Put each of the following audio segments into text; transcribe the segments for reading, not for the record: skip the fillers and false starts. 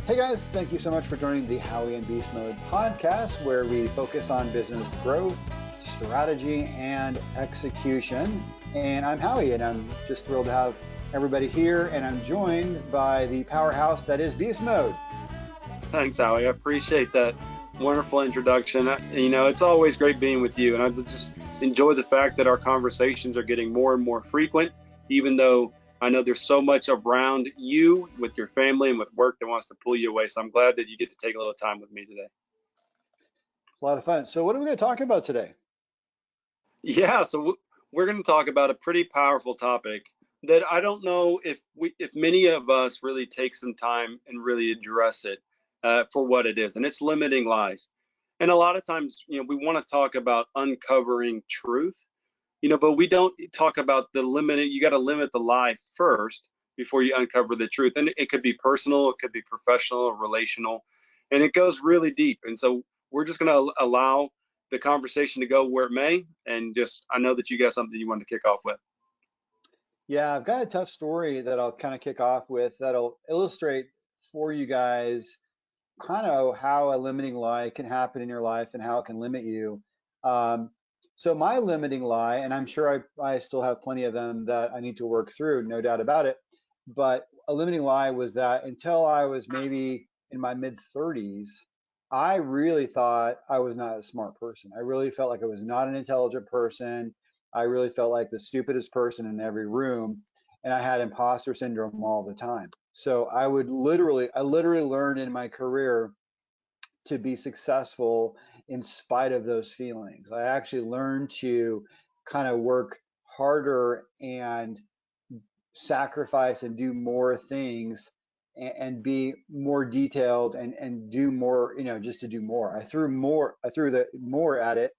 Hey guys, thank you so much for joining the Howie and Beastmode podcast, where we focus on business growth, strategy, and execution. And I'm Howie, and I'm just thrilled to have everybody here. And I'm joined by the powerhouse that is Beastmode. Thanks, Howie. I appreciate that wonderful introduction. It's always great being with you, and I just enjoy the fact that our conversations are getting more and more frequent, even though I know there's so much around you with your family and with work that wants to pull you away. So I'm glad that you get to take a little time with me today. A lot of fun. So, what are we going to talk about today? Yeah, so we're going to talk about a pretty powerful topic that I don't know if many of us really take some time and really address it for what it is, and it's limiting lies. And a lot of times, we want to talk about uncovering truth, but we don't talk about the limit. You got to limit the lie first before you uncover the truth. And it could be personal, it could be professional or relational, and it goes really deep. And so we're just going to allow the conversation to go where it may. And I know that you got something you want to kick off with. Yeah, I've got a tough story that I'll kind of kick off with that'll illustrate for you guys kind of how a limiting lie can happen in your life and how it can limit you. Um, so my limiting lie, and I'm sure I still have plenty of them that I need to work through, no doubt about it. But a limiting lie was that until I was maybe in my mid 30s, I really thought I was not a smart person. I really felt like I was not an intelligent person. I really felt like the stupidest person in every room, and I had imposter syndrome all the time. So I literally learned in my career to be successful in spite of those feelings. I actually learned to kind of work harder and sacrifice and do more things and be more detailed and do more, just to do more. I threw the more at it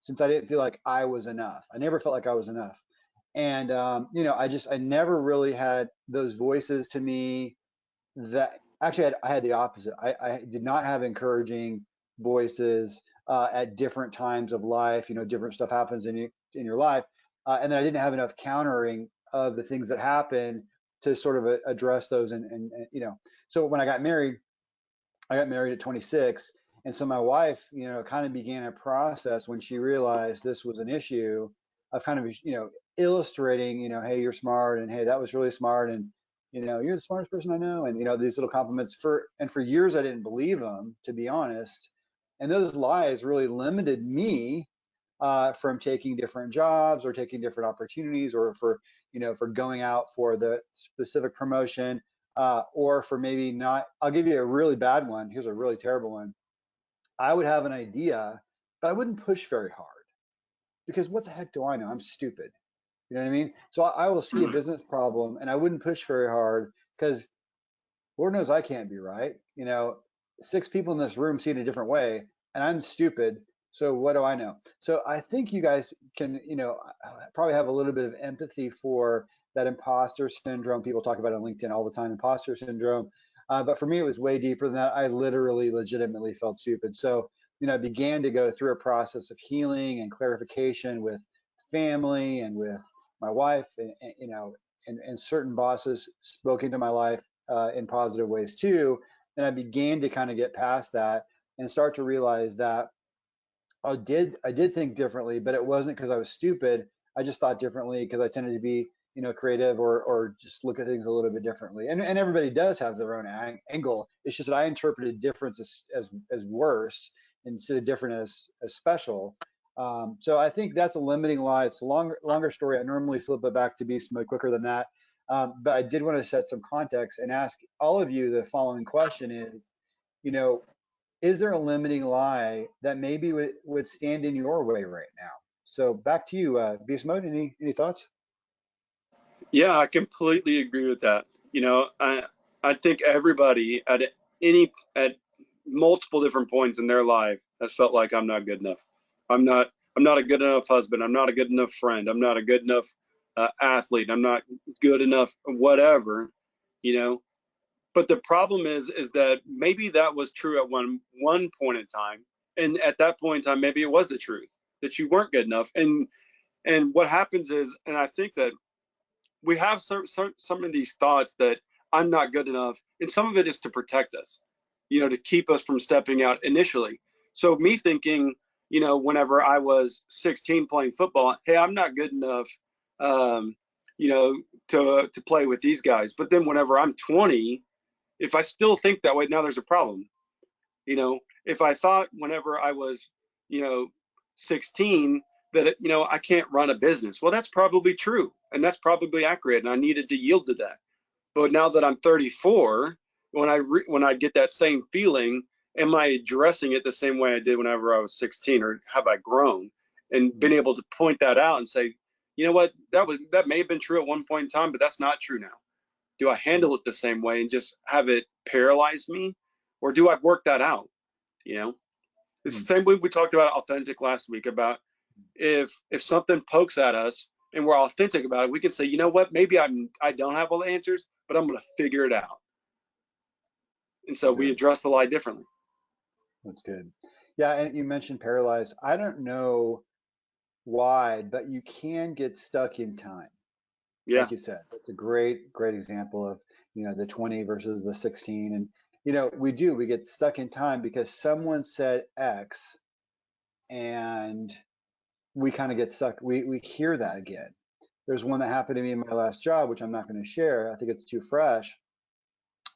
since I didn't feel like I was enough. I never felt like I was enough. And, I never really had those voices to me that actually I had the opposite. I did not have encouraging voices at different times of life. Different stuff happens in your life, and then I didn't have enough countering of the things that happen to sort of address those. And. So when I got married at 26, and so my wife, kind of began a process when she realized this was an issue of kind of, illustrating, hey, you're smart, and hey, that was really smart, and you're the smartest person I know, and these little compliments for years I didn't believe them, to be honest, and those lies really limited me from taking different jobs or taking different opportunities, or for going out for the specific promotion, or for maybe not. I'll give you a really bad one. Here's a really terrible one. I would have an idea, but I wouldn't push very hard because what the heck do I know? I'm stupid. You know what I mean? So I will see a business problem and I wouldn't push very hard because Lord knows I can't be right. Six people in this room see it a different way, and I'm stupid. So what do I know? So I think you guys can, probably have a little bit of empathy for that imposter syndrome. People talk about it on LinkedIn all the time, imposter syndrome. But for me, it was way deeper than that. I literally, legitimately felt stupid. So, I began to go through a process of healing and clarification with family and with my wife, and certain bosses spoke into my life in positive ways too. And I began to kind of get past that and start to realize that I did think differently, but it wasn't because I was stupid. I just thought differently because I tended to be, creative, or just look at things a little bit differently. And everybody does have their own angle. It's just that I interpreted difference as worse instead of different as special. So I think that's a limiting lie. It's a longer story. I normally flip it back to Beast Mode quicker than that. But I did want to set some context and ask all of you the following question you know, is there a limiting lie that maybe would stand in your way right now? So back to you, Beast Mode. Any thoughts? Yeah, I completely agree with that. I think everybody at multiple different points in their life has felt like I'm not good enough. I'm not a good enough husband. I'm not a good enough friend. I'm not a good enough athlete. I'm not good enough, whatever, you know. But the problem is that maybe that was true at one point in time, and at that point in time, maybe it was the truth that you weren't good enough. And what happens is, and I think that we have some of these thoughts that I'm not good enough, and some of it is to protect us. to keep us from stepping out initially. So me thinking, whenever I was 16 playing football, hey, I'm not good enough, um, to play with these guys. But then whenever I'm 20, if I still think that way, now there's a problem. If I thought whenever I was, you know, 16 that, I can't run a business, well, that's probably true. And that's probably accurate. And I needed to yield to that. But now that I'm 34, when I get that same feeling, am I addressing it the same way I did whenever I was 16, or have I grown and been able to point that out and say, you know what, that may have been true at one point in time, but that's not true now. Do I handle it the same way and just have it paralyze me, or do I work that out? You know, it's the same way we talked about authentic last week, about if something pokes at us and we're authentic about it, we can say, you know what, maybe I don't have all the answers, but I'm going to figure it out. And so we Good. address the lie differently. That's good. Yeah, and you mentioned paralyzed. I don't know why, but you can get stuck in time. Yeah. Like you said, it's a great example of, the 20 versus the 16. And, we get stuck in time because someone said X and we kind of get stuck. We hear that again. There's one that happened to me in my last job, which I'm not going to share. I think it's too fresh,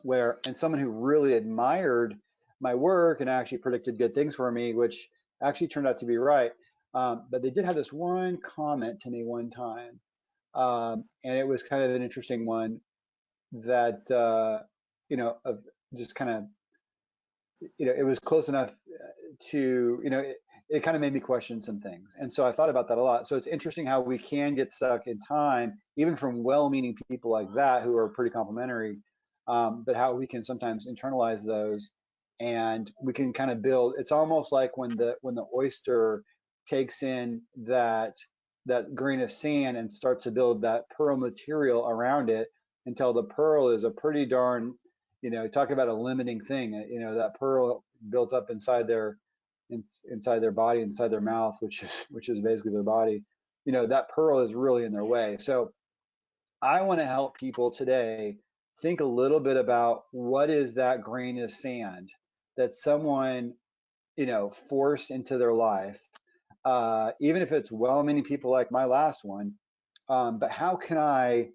and someone who really admired my work and actually predicted good things for me, which actually turned out to be right. But they did have this one comment to me one time. And it was kind of an interesting one that, of just kind of, it was close enough to, it kind of made me question some things. And so I thought about that a lot. So it's interesting how we can get stuck in time, even from well-meaning people like that who are pretty complimentary, but how we can sometimes internalize those, and we can kind of build. It's almost like when the oyster takes in that grain of sand and starts to build that pearl material around it until the pearl is a pretty darn, talk about a limiting thing, that pearl built up inside their body, inside their mouth, which is basically their body. That pearl is really in their way. So I want to help people today think a little bit about what is that grain of sand that someone, forced into their life, even if it's well-meaning people like my last one. But how can I,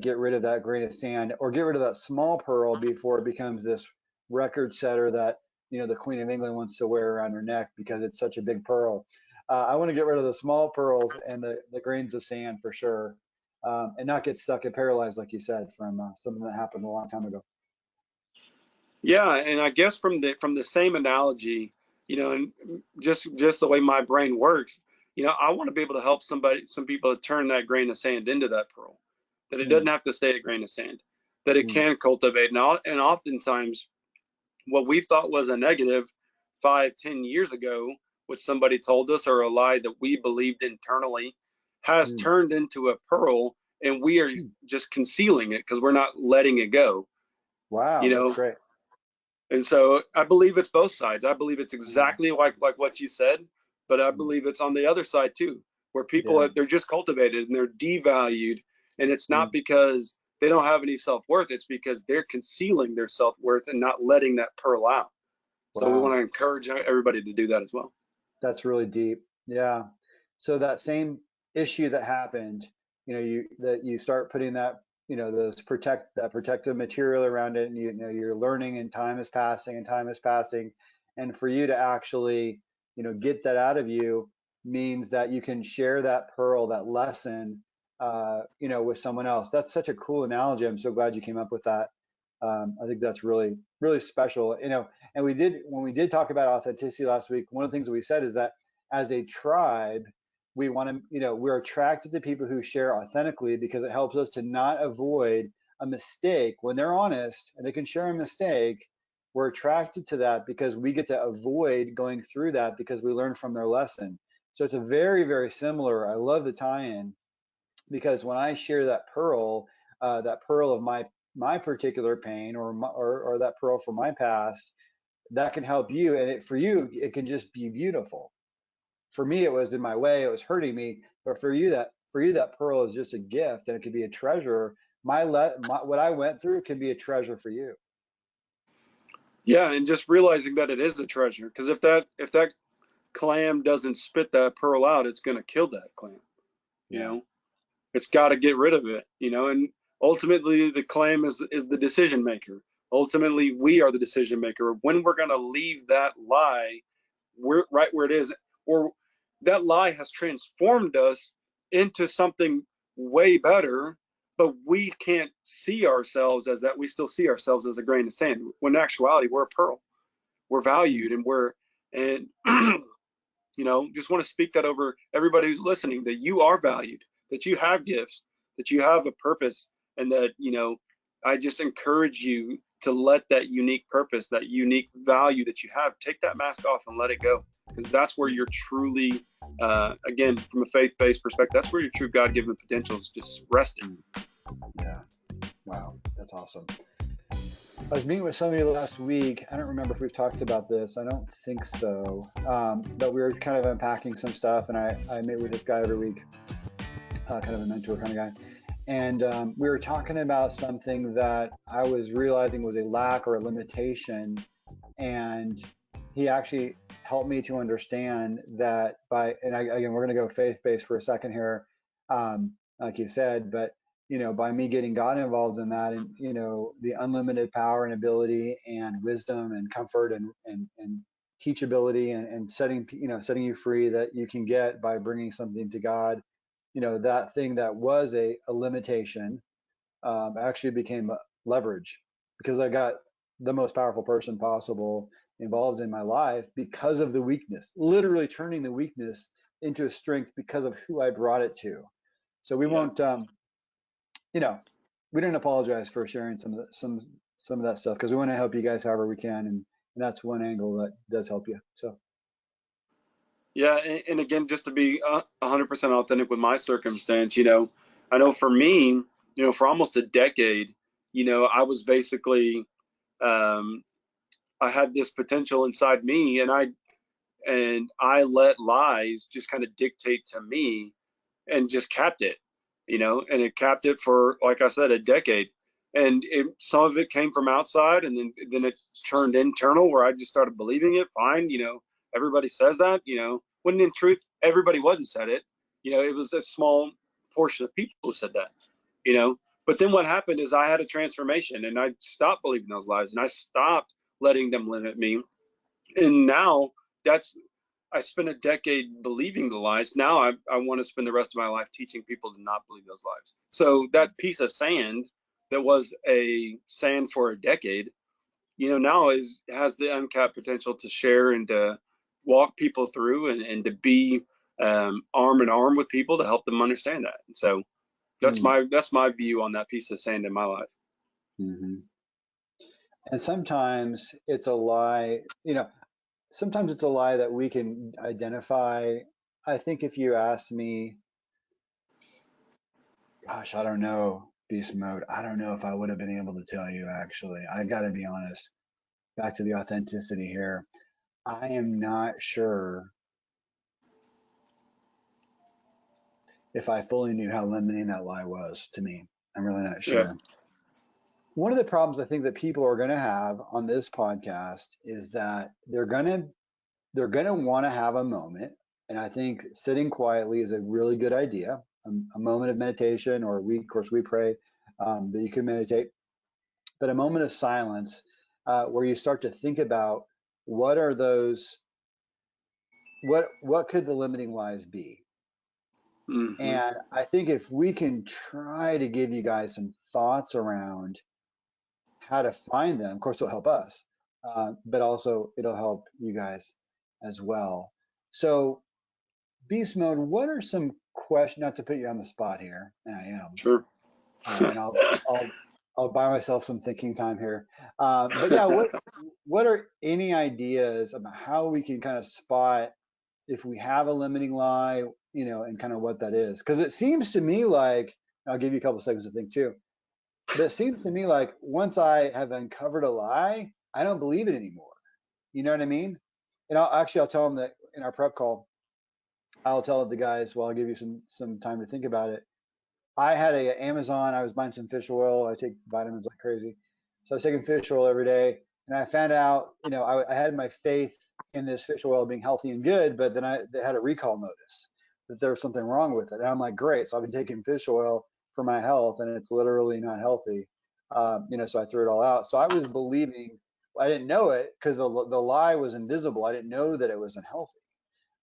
get rid of that grain of sand, or get rid of that small pearl before it becomes this record setter that, the Queen of England wants to wear around her neck because it's such a big pearl. I want to get rid of the small pearls and the grains of sand for sure, and not get stuck and paralyzed, like you said, from something that happened a long time ago. Yeah, and I guess from the same analogy, and just the way my brain works, I want to be able to help some people to turn that grain of sand into that pearl, that it doesn't Mm, have to stay a grain of sand, that it mm, can cultivate. And oftentimes, what we thought was a negative 5, 10 years ago, what somebody told us, or a lie that we believed internally, has mm, turned into a pearl, and we are mm. just concealing it because we're not letting it go. You Wow, that's know, great. And so I believe it's both sides. I believe it's Mm, exactly like what you said, but I mm. believe it's on the other side too, where people Yeah. they're just cultivated and they're devalued, and it's not Mm. because they don't have any self-worth, it's because they're concealing their self-worth and not letting that pearl out. So we want Wow. to encourage everybody to do that as well. That's really deep. Yeah. So that same issue that happened, you start putting that, that protective material around it, and you're learning, and time is passing, and for you to actually, get that out of you means that you can share that pearl, that lesson, with someone else. That's such a cool analogy. I'm so glad you came up with that. I think that's really, really special. And when we did talk about authenticity last week, one of the things that we said is that as a tribe, we want to, we're attracted to people who share authentically because it helps us to not avoid a mistake when they're honest and they can share a mistake. We're attracted to that because we get to avoid going through that because we learn from their lesson. So it's a very, very similar. I love the tie-in because when I share that pearl of my particular pain, or that pearl from my past, that can help you, and for you it can just be beautiful. For me, it was in my way, it was hurting me, but for you that pearl is just a gift, and it could be a treasure. What I went through can be a treasure for you. Yeah, and just realizing that it is a treasure. Because if that clam doesn't spit that pearl out, it's gonna kill that clam. You Yeah. know, it's got to get rid of it. You know, and ultimately the clam is the decision maker. Ultimately, we are the decision maker. When we're gonna leave that lie, we're right where it is, or that lie has transformed us into something way better, but we can't see ourselves as that. We still see ourselves as a grain of sand, when in actuality we're a pearl. We're Mm. valued, and just want to speak that over everybody who's listening, that you are valued, that you have gifts, that you have a purpose, and that, I just encourage you to let that unique purpose, that unique value that you have, take that mask off and let it go. Because that's where you're truly, again, from a faith-based perspective, that's where your true God-given potential is just resting. Mm. Yeah. Wow. That's awesome. I was meeting with somebody last week. I don't remember if we've talked about this. I don't think so. But we were kind of unpacking some stuff, and I meet with this guy every week, kind of a mentor kind of guy. And we were talking about something that I was realizing was a lack or a limitation. And he actually helped me to understand that again, we're going to go faith based for a second here, like you said, but by me getting God involved in that, and the unlimited power and ability and wisdom and comfort and teachability and setting you free that you can get by bringing something to God, that thing that was a limitation actually became a leverage, because I got the most powerful person possible involved in my life because of the weakness, literally turning the weakness into a strength because of who I brought it to. So we Yeah. won't, you know, we didn't apologize for sharing some of that stuff, because we want to help you guys however we can, and that's one angle that does help you. So Yeah, and again, just to be 100% authentic with my circumstance, I know for me, for almost a decade, I was basically, um, I had this potential inside me, and I let lies just kind of dictate to me, and just capped it, and it capped it for, like I said, a decade. And some of it came from outside, and then it turned internal, where I just started believing it. Fine, everybody says that, when in truth, everybody wasn't said it. It was a small portion of people who said that, you know. But then what happened is I had a transformation, and I stopped believing those lies, and I stopped letting them limit me. And now that's I spent a decade believing the lies. Now I want to spend the rest of my life teaching people to not believe those lies. So that piece of sand that was a sand for a decade, now has the uncapped potential to share and to walk people through, and to be arm in arm with people to help them understand that. And so mm, that's my view on that piece of sand in my life. hmm. And sometimes it's a lie, sometimes it's a lie that we can identify. I think if you ask me, gosh, I don't know, beast mode, I don't know if I would have been able to tell you, actually. I got to be honest. Back to the authenticity here. I am not sure if I fully knew how limiting that lie was to me. I'm really not Yeah, sure. One of the problems I think that people are going to have on this podcast is that they're going to want to have a moment, and I think sitting quietly is a really good idea. A moment of meditation, or of course we pray that you can meditate, but a moment of silence where you start to think about what are those, what could the limiting lies be. hmm, And I think if we can try to give you guys some thoughts around how to find them, of course it'll help us, but also it'll help you guys as well. So beast mode, what are some questions, not to put you on the spot here, and I am, sure. and I'll buy myself some thinking time here. But yeah, what are any ideas about how we can kind of spot if we have a limiting lie, and kind of what that is? Because it seems to me like, I'll give you a couple seconds to think too, but it seems to me like once I have uncovered a lie, I don't believe it anymore. You know what I mean? And I'll tell them that in our prep call. I'll tell the guys, well, I'll give you some time to think about it. I had a Amazon. I was buying some fish oil. I take vitamins like crazy, so I was taking fish oil every day. And I found out, I had my faith in this fish oil being healthy and good, but then they had a recall notice that there was something wrong with it. And I'm like, great. So I've been taking fish oil for my health, and it's literally not healthy. So I threw it all out. So I was believing, I didn't know it because the lie was invisible. I didn't know that it was unhealthy.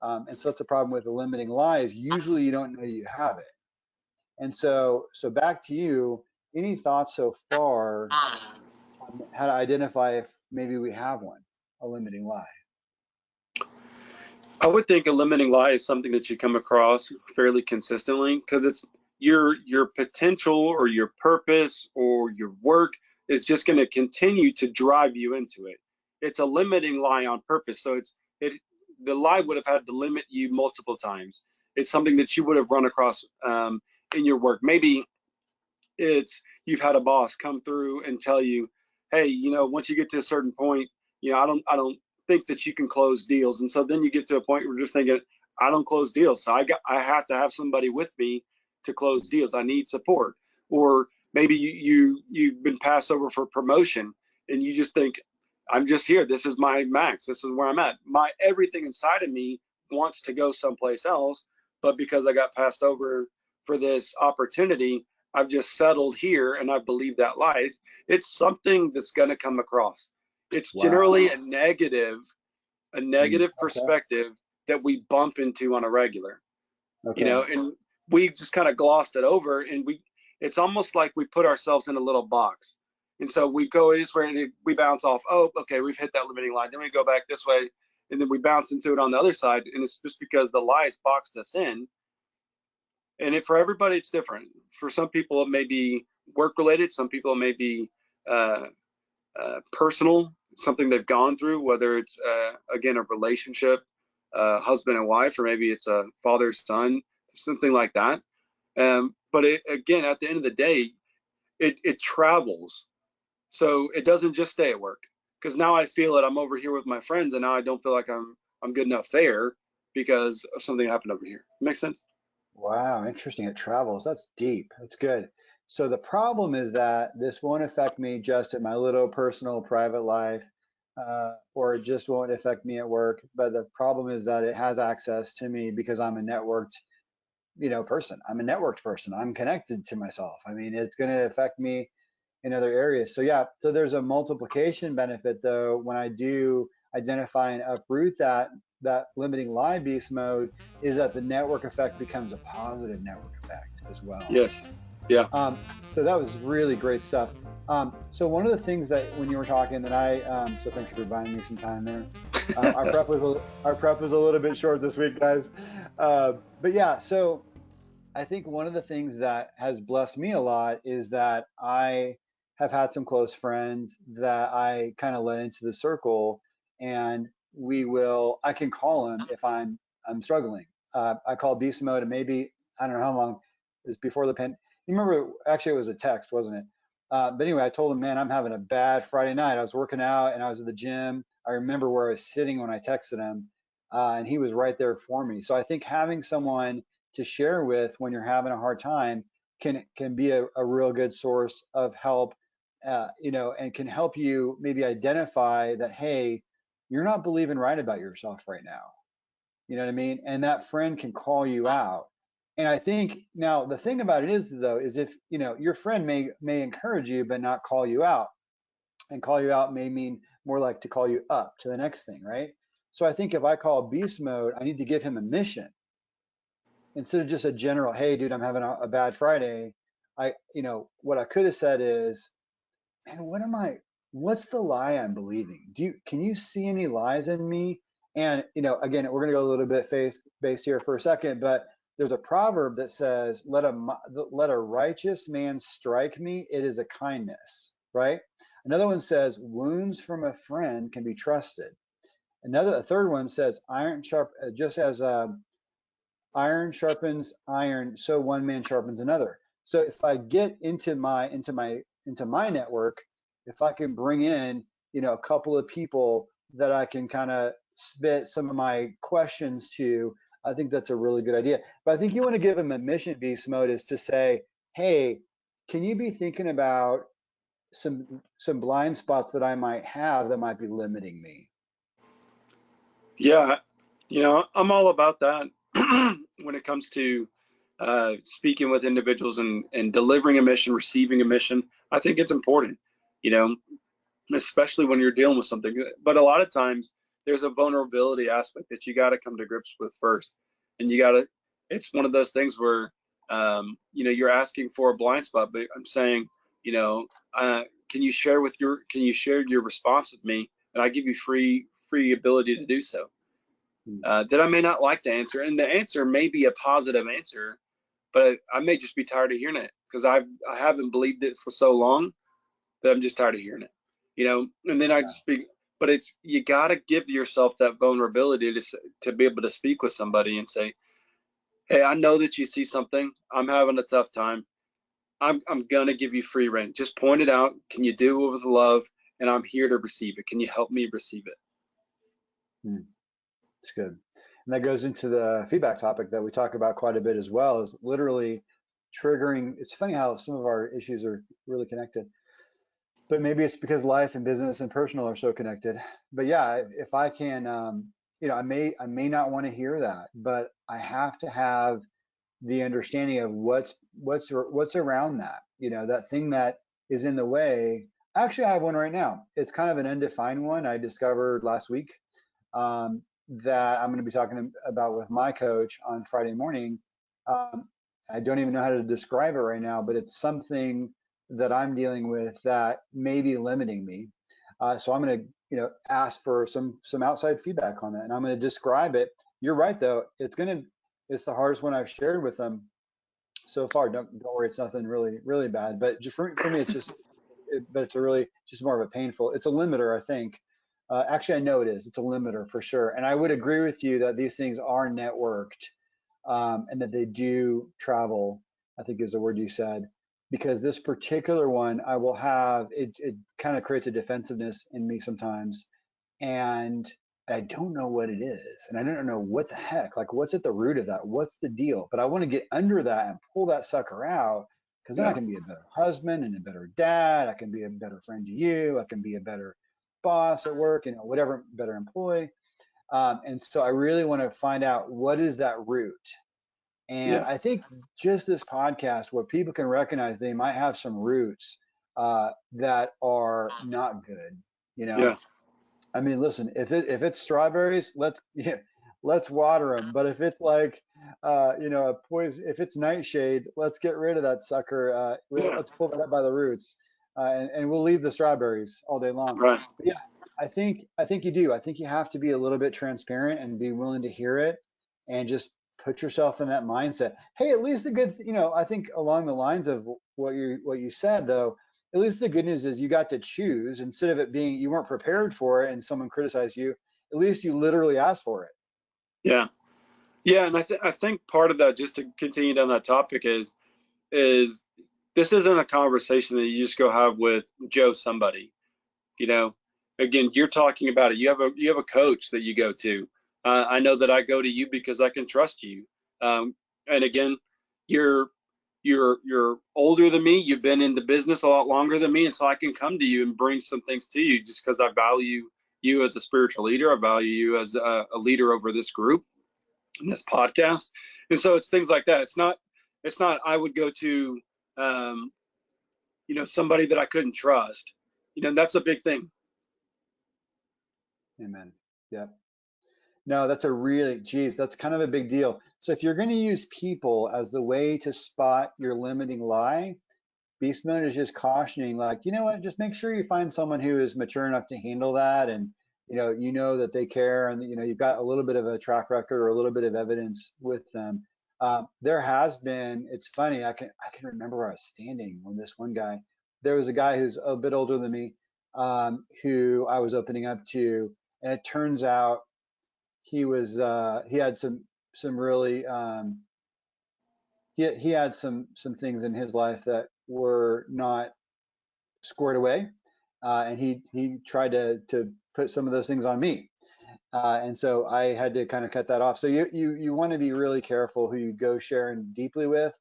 And so that's the problem with the limiting lie is usually you don't know you have it. And so back to you, any thoughts so far on how to identify if maybe we have one, a limiting lie? I would think a limiting lie is something that you come across fairly consistently because it's your potential or your purpose or your work is just going to continue to drive you into it. It's a limiting lie on purpose. So the lie would have had to limit you multiple times. It's something that you would have run across in your work. Maybe it's you've had a boss come through and tell you, hey, once you get to a certain point, I don't think that you can close deals. And so then you get to a point where you're just thinking, I don't close deals. So I have to have somebody with me to close deals. I need support. Or maybe you've been passed over for promotion and you just think, I'm just here. This is my max. This is where I'm at. My everything inside of me wants to go someplace else, but because I got passed over for this opportunity, I've just settled here and I believe that lie. It's something that's going to come across. It's generally Wow. a negative Okay. perspective that we bump into on a regular, Okay. and we just kind of glossed it over and it's almost like we put ourselves in a little box. And so we go this way and we bounce off, oh, okay, we've hit that limiting line. Then we go back this way and then we bounce into it on the other side. And it's just because the lies boxed us in. And for everybody, it's different. For some people, it may be work related. Some people it may be uh, personal, something they've gone through, whether it's, again, a relationship, husband and wife, or maybe it's a father, son, something like that. But again, at the end of the day, it travels. So it doesn't just stay at work. Because now I feel that I'm over here with my friends, and now I don't feel like I'm good enough there because of something that happened over here. Makes sense? Wow, interesting. It travels. That's deep. That's good. So the problem is that this won't affect me just in my little personal private life, or it just won't affect me at work. But the problem is that it has access to me because I'm a networked, person. I'm a networked person. I'm connected to myself. I mean, it's going to affect me in other areas. So yeah, so there's a multiplication benefit though when I do identify and uproot that limiting lie beast mode is that the network effect becomes a positive network effect as well. Yes. Yeah. So that was really great stuff. So one of the things that when you were talking that so thanks for buying me some time there. Our prep was a little bit short this week, guys. But yeah, so I think one of the things that has blessed me a lot is that I have had some close friends that I kind of let into the circle, and I can call them if I'm struggling. I call beast mode, and maybe I don't know how long it was before the pen. You remember? Actually, it was a text, wasn't it? But anyway, I told him, man, I'm having a bad Friday night. I was working out and I was at the gym. I remember where I was sitting when I texted him, and he was right there for me. So I think having someone to share with when you're having a hard time can be a real good source of help, and can help you maybe identify that, hey, you're not believing right about yourself right now. You know what I mean? And that friend can call you out. And I think now the thing about it is though, is if your friend may encourage you but not call you out, and call you out may mean more like to call you up to the next thing, right? So I think if I call beast mode, I need to give him a mission instead of just a general, hey, dude, I'm having a bad Friday. What I could have said is, man, what's the lie I'm believing? Can you see any lies in me? And, again, we're going to go a little bit faith based here for a second, but there's a proverb that says, let a righteous man strike me. It is a kindness, right? Another one says, wounds from a friend can be trusted. A third one says, iron sharp, just as iron sharpens iron, so one man sharpens another. So if I get into my network, if I can bring in, a couple of people that I can kind of spit some of my questions to, I think that's a really good idea. But I think you want to give them a mission beast mode is to say, hey, can you be thinking about some blind spots that I might have that might be limiting me. Yeah, I'm all about that when it comes to speaking with individuals and delivering a mission, receiving a mission. I think it's important, you know, especially when you're dealing with something. But a lot of times there's a vulnerability aspect that you got to come to grips with first. And it's one of those things where, you're asking for a blind spot, but I'm saying, you know, can you share your response with me? And I give you free ability to do so. Hmm. That I may not like the answer, and the answer may be a positive answer, but I may just be tired of hearing it because I haven't believed it for so long that I'm just tired of hearing it, And then I Yeah. just speak, but you got to give yourself that vulnerability to be able to speak with somebody and say, hey, I know that you see something. I'm having a tough time. I'm gonna give you free rein. Just point it out. Can you do it with love? And I'm here to receive it. Can you help me receive it? Hmm. It's good. And that goes into the feedback topic that we talk about quite a bit as well, is literally triggering. It's funny how some of our issues are really connected, but maybe it's because life and business and personal are so connected. But yeah, if I can, I may not want to hear that, but I have to have the understanding of what's around that, that thing that is in the way. Actually, I have one right now. It's kind of an undefined one I discovered last week, that I'm going to be talking about with my coach on Friday morning. Um, I don't even know how to describe it right now, but it's something that I'm dealing with that may be limiting me. So I'm going to, ask for some outside feedback on that, and I'm going to describe it. You're right, though. It's the hardest one I've shared with them so far. Don't worry, it's nothing really bad. But just for me, but it's a really just more of a painful. It's a limiter, I think. Actually, I know it is. It's a limiter for sure. And I would agree with you that these things are networked, and that they do travel, I think is the word you said. Because this particular one, I will have it kind of creates a defensiveness in me sometimes, and I don't know what it is, and I don't know what the heck, like what's at the root of that, what's the deal. But I want to get under that and pull that sucker out, because then I Yeah, can be a better husband and a better dad. I can be a better friend to you. I can be a better boss at work, whatever, better employee. And so I really want to find out what is that root. And yeah, I think just this podcast, where people can recognize they might have some roots that are not good, you know. yeah, I mean, listen, if it's strawberries, let's yeah, let's water them. But if it's like, a poison, if it's nightshade, let's get rid of that sucker. yeah. Let's pull that up by the roots, and we'll leave the strawberries all day long. Right. But yeah, I think you do. I think you have to be a little bit transparent and be willing to hear it, and just put yourself in that mindset. Hey, at least the good, I think along the lines of what you said though, at least the good news is you got to choose, instead of it being you weren't prepared for it and someone criticized you. At least you literally asked for it. Yeah. Yeah. And I think part of that, just to continue down that topic, is this isn't a conversation that you just go have with Joe somebody. You know, again, you're talking about it. You have a coach that you go to. I know that I go to you because I can trust you. And again, you're you're older than me. You've been in the business a lot longer than me, and so I can come to you and bring some things to you just because I value you as a spiritual leader. I value you as a leader over this group and this podcast. And so it's things like that. It's not I would go to um, somebody that I couldn't trust. That's a big thing. Amen. Yep. No, that's a really, geez, that's kind of a big deal. So if you're going to use people as the way to spot your limiting lie, Beastmode is just cautioning, like, you know what, just make sure you find someone who is mature enough to handle that, and you know that they care, and that, you've got a little bit of a track record or a little bit of evidence with them. There has been, it's funny, I can remember where I was standing when this one guy, there was a guy who's a bit older than me, who I was opening up to, and it turns out he had some really he had some things in his life that were not squared away, and he tried to put some of those things on me, and so I had to kind of cut that off. So you want to be really careful who you go sharing deeply with,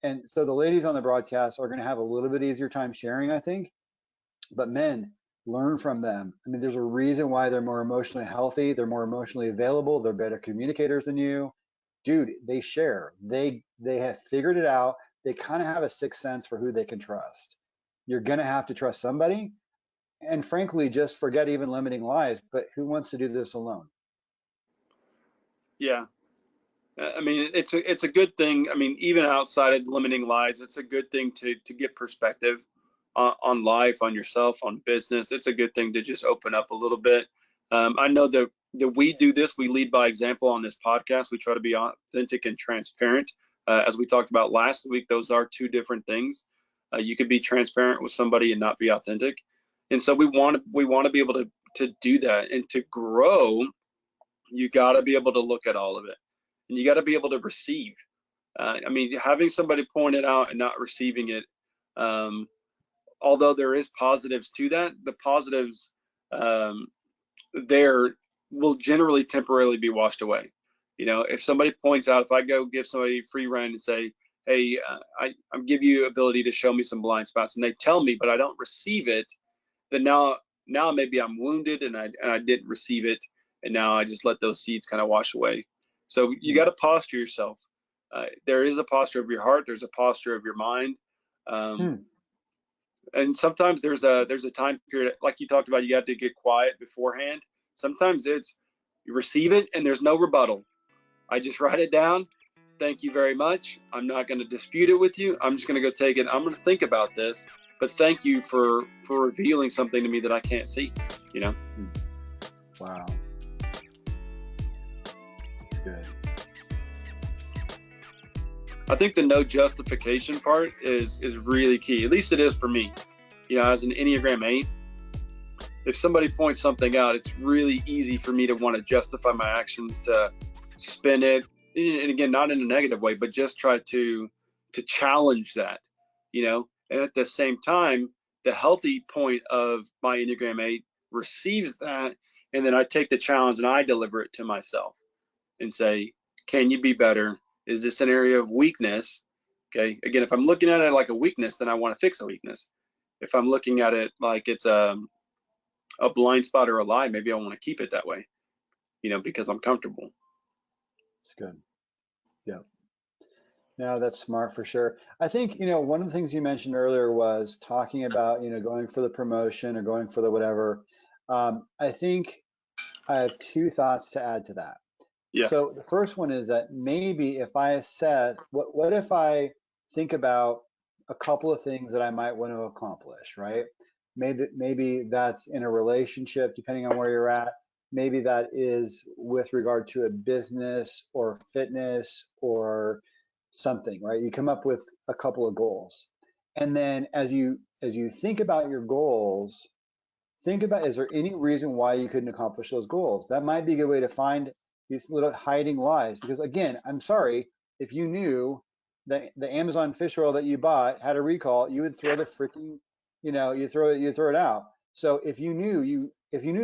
And so the ladies on the broadcast are going to have a little bit easier time sharing, I think. But men, learn from them. I mean, there's a reason why they're more emotionally healthy. They're more emotionally available. They're better communicators than you. Dude, they share. They have figured it out. They kind of have a sixth sense for who they can trust. You're going to have to trust somebody. And frankly, just forget even limiting lies. But who wants to do this alone? Yeah. I mean, it's a good thing. I mean, even outside of limiting lies, it's a good thing to get perspective on life, on yourself, on business. It's a good thing to just open up a little bit. I know that we do this. We lead by example on this podcast. We try to be authentic and transparent. As we talked about last week, those are two different things. You could be transparent with somebody and not be authentic. And so we want to be able to do that, and to grow. You got to be able to look at all of it, and you got to be able to receive. I mean, having somebody point it out and not receiving it, although there is positives to that, the positives um, there will generally temporarily be washed away. You know, if somebody points out, if I go give somebody free run and say, hey, I'm give you ability to show me some blind spots, and they tell me, but I don't receive it, then now maybe I'm wounded and I didn't receive it, and now I just let those seeds kind of wash away. So you got to posture yourself. There is a posture of your heart. There's a posture of your mind. Um, Hmm. and sometimes there's a time period, like you talked about, you got to get quiet beforehand. Sometimes it's you receive it and there's no rebuttal. I just write it down. Thank you very much. I'm not going to dispute it with you. I'm just going to go take it. I'm going to think about this, but thank you for revealing something to me that I can't see, you know? Wow. That's good. I think the no justification part is really key. At least it is for me. You know, as an Enneagram 8, if somebody points something out, it's really easy for me to want to justify my actions, to spin it, and again, not in a negative way, but just try to challenge that, you know. And at the same time, the healthy point of my Enneagram 8 receives that, and then I take the challenge and I deliver it to myself and say, can you be better? Is this an area of weakness? Okay. Again, if I'm looking at it like a weakness, then I want to fix a weakness. If I'm looking at it like it's a blind spot or a lie, maybe I want to keep it that way, you know, because I'm comfortable. It's good. Yeah. No, that's smart for sure. I think, one of the things you mentioned earlier was talking about, going for the promotion or going for the whatever. I think I have two thoughts to add to that. Yeah. So the first one is that maybe if I set, what if I think about a couple of things that I might want to accomplish, right? Maybe that's in a relationship, depending on where you're at. Maybe that is with regard to a business or fitness or something, right? You come up with a couple of goals. And then as you think about your goals, think about, is there any reason why you couldn't accomplish those goals? That might be a good way to find these little hiding lies. Because again, I'm sorry, if you knew that the Amazon fish oil that you bought had a recall, you would throw the freaking, you throw it out. So if you knew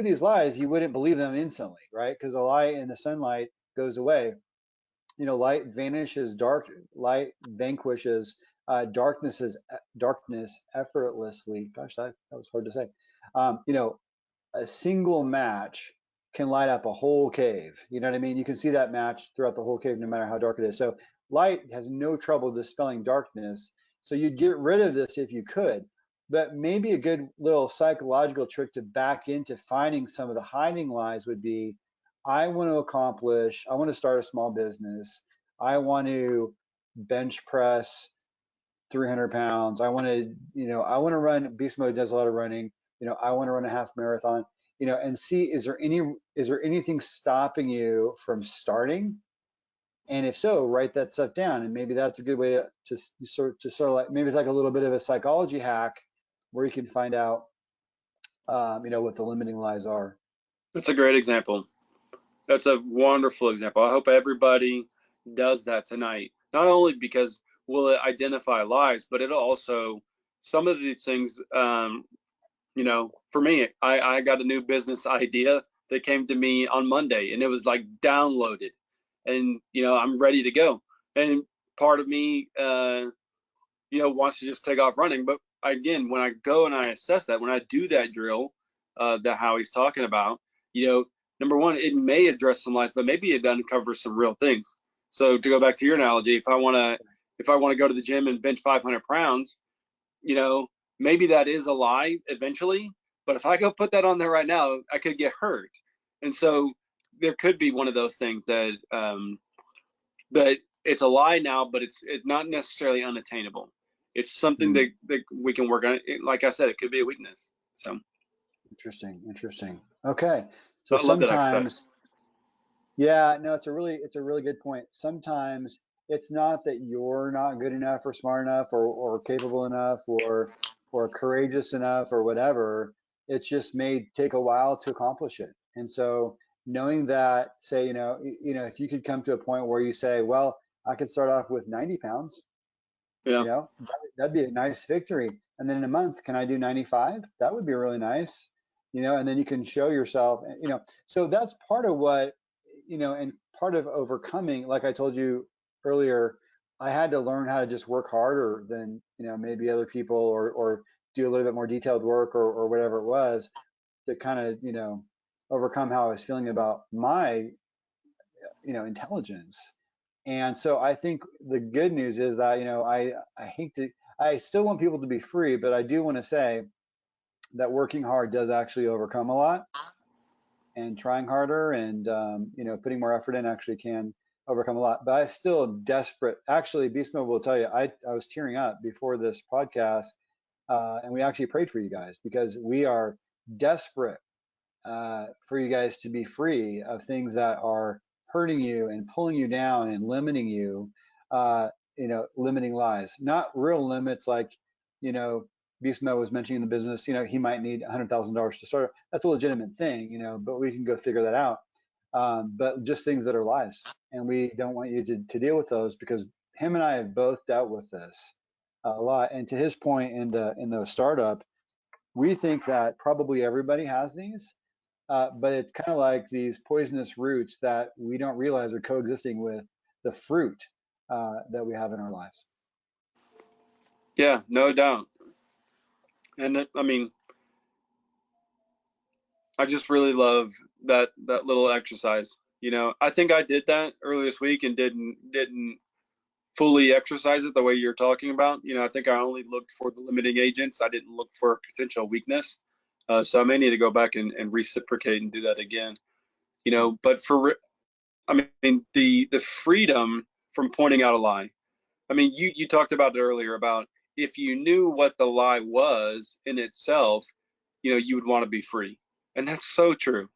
these lies, you wouldn't believe them instantly, right? Because a lie in the sunlight goes away. Light vanishes, light vanquishes, darkness effortlessly. Gosh, that was hard to say. A single match can light up a whole cave. You know what I mean? You can see that match throughout the whole cave, no matter how dark it is. So light has no trouble dispelling darkness. So you'd get rid of this if you could. But maybe a good little psychological trick to back into finding some of the hiding lies would be, I want to start a small business. I want to bench press 300 pounds. I want to run. Beastmode does a lot of running. I want to run a half marathon. And see, is there anything stopping you from starting? And if so, write that stuff down. And maybe that's a good way to sort of like, maybe it's like a little bit of a psychology hack where you can find out, what the limiting lies are. That's a great example. That's a wonderful example. I hope everybody does that tonight. Not only because will it identify lies, but it'll also, some of these things, for me, I got a new business idea that came to me on Monday, and it was like downloaded, and I'm ready to go. And part of me wants to just take off running. But again, when I go and I assess that, when I do that drill that Howie's talking about, number one, it may address some lies, but maybe it uncovers some real things. So to go back to your analogy, if I want to go to the gym and bench 500 pounds, maybe that is a lie eventually. But if I go put that on there right now, I could get hurt. And so there could be one of those things that it's a lie now, but it's not necessarily unattainable. It's something that we can work on. Like I said, it could be a weakness. So interesting. Okay, so I love that sometimes, exercise. yeah, no, it's a really good point. Sometimes it's not that you're not good enough or smart enough or capable enough or courageous enough or whatever. It's just may take a while to accomplish it. And so knowing that, say, if you could come to a point where you say, well, I could start off with 90 pounds, Yeah. that'd be a nice victory. And then in a month, can I do 95? That would be really nice, and then you can show yourself, so that's part of what, and part of overcoming, like I told you earlier, I had to learn how to just work harder than, maybe other people or do a little bit more detailed work or whatever it was to kind of, overcome how I was feeling about my, intelligence. And so I think the good news is that, I still want people to be free, but I do want to say that working hard does actually overcome a lot, and trying harder and, putting more effort in actually can overcome a lot. But I still am desperate. Actually, Beastmode will tell you, I was tearing up before this podcast, and we actually prayed for you guys because we are desperate for you guys to be free of things that are hurting you and pulling you down and limiting you, limiting lies, not real limits like, Beast Mode was mentioning in the business, he might need $100,000 to start. That's a legitimate thing, but we can go figure that out. But just things that are lies. And we don't want you to deal with those because him and I have both dealt with this a lot. And to his point in the startup, we think that probably everybody has these, but it's kind of like these poisonous roots that we don't realize are coexisting with the fruit that we have in our lives. Yeah, no doubt. And I mean, I just really love that little exercise. I think I did that earlier this week and didn't fully exercise it the way you're talking about. I think I only looked for the limiting agents. I didn't look for a potential weakness. So I may need to go back and reciprocate and do that again. But I mean, the freedom from pointing out a lie. I mean, you talked about it earlier about if you knew what the lie was in itself, you would want to be free. And that's so true.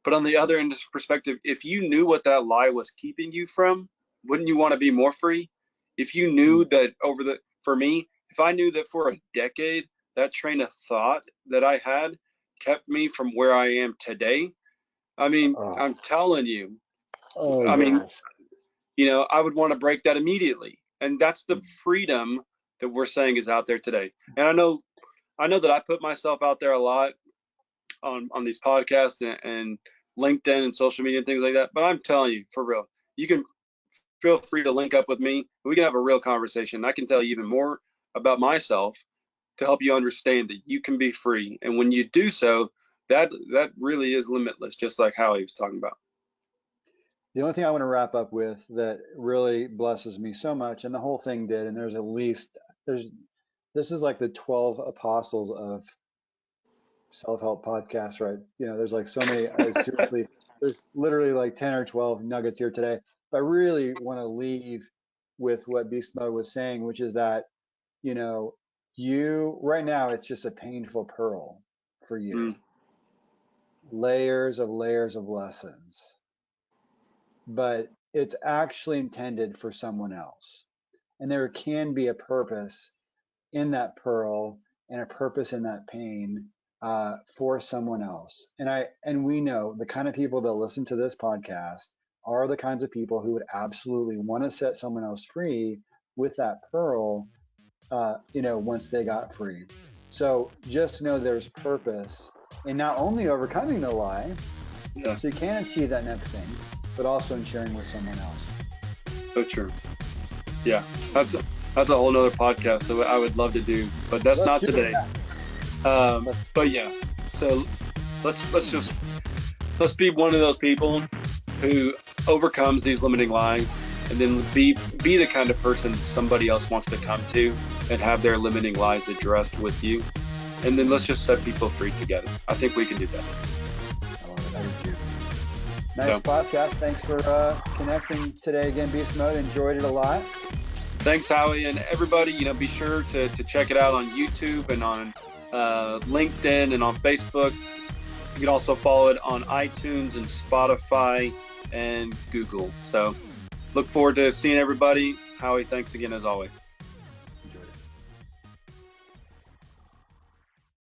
But on the other end of the perspective, if you knew what that lie was keeping you from, wouldn't you want to be more free? If you knew that for me, if I knew that for a decade, that train of thought that I had kept me from where I am today, I mean, I'm telling you, I mean, I would want to break that immediately. And that's the freedom that we're saying is out there today. And I know that I put myself out there a lot on these podcasts and LinkedIn and social media and things like that. But I'm telling you, for real, you can feel free to link up with me. We can have a real conversation. I can tell you even more about myself to help you understand that you can be free. And when you do so, that really is limitless, just like Howie was talking about. The only thing I want to wrap up with that really blesses me so much, and the whole thing did, and this is like the 12 apostles of self-help podcasts, right? There's like so many, seriously, there's literally like 10 or 12 nuggets here today. But I really want to leave with what Beast Mode was saying, which is that, you right now, it's just a painful pearl for you. Layers of lessons. But it's actually intended for someone else. And there can be a purpose in that pearl and a purpose in that pain for someone else. And we know the kind of people that listen to this podcast are the kinds of people who would absolutely want to set someone else free with that pearl, once they got free. So just know there's purpose in not only overcoming the lie, so you can achieve that next thing, but also in sharing with someone else. So true. Yeah, That's a whole nother podcast that I would love to do, but that's Let's not do it. today. But yeah, so let's be one of those people who overcomes these limiting lies, and then be the kind of person somebody else wants to come to and have their limiting lies addressed with you. And then let's just set people free together. I think we can do that. I love it. I do too. Nice podcast. Thanks for connecting today again, Beastmode. Enjoyed it a lot. Thanks, Howie, and everybody. Be sure to check it out on YouTube and on LinkedIn and on Facebook. You can also follow it on iTunes and Spotify and Google. So look forward to seeing everybody. Howie, thanks again as always.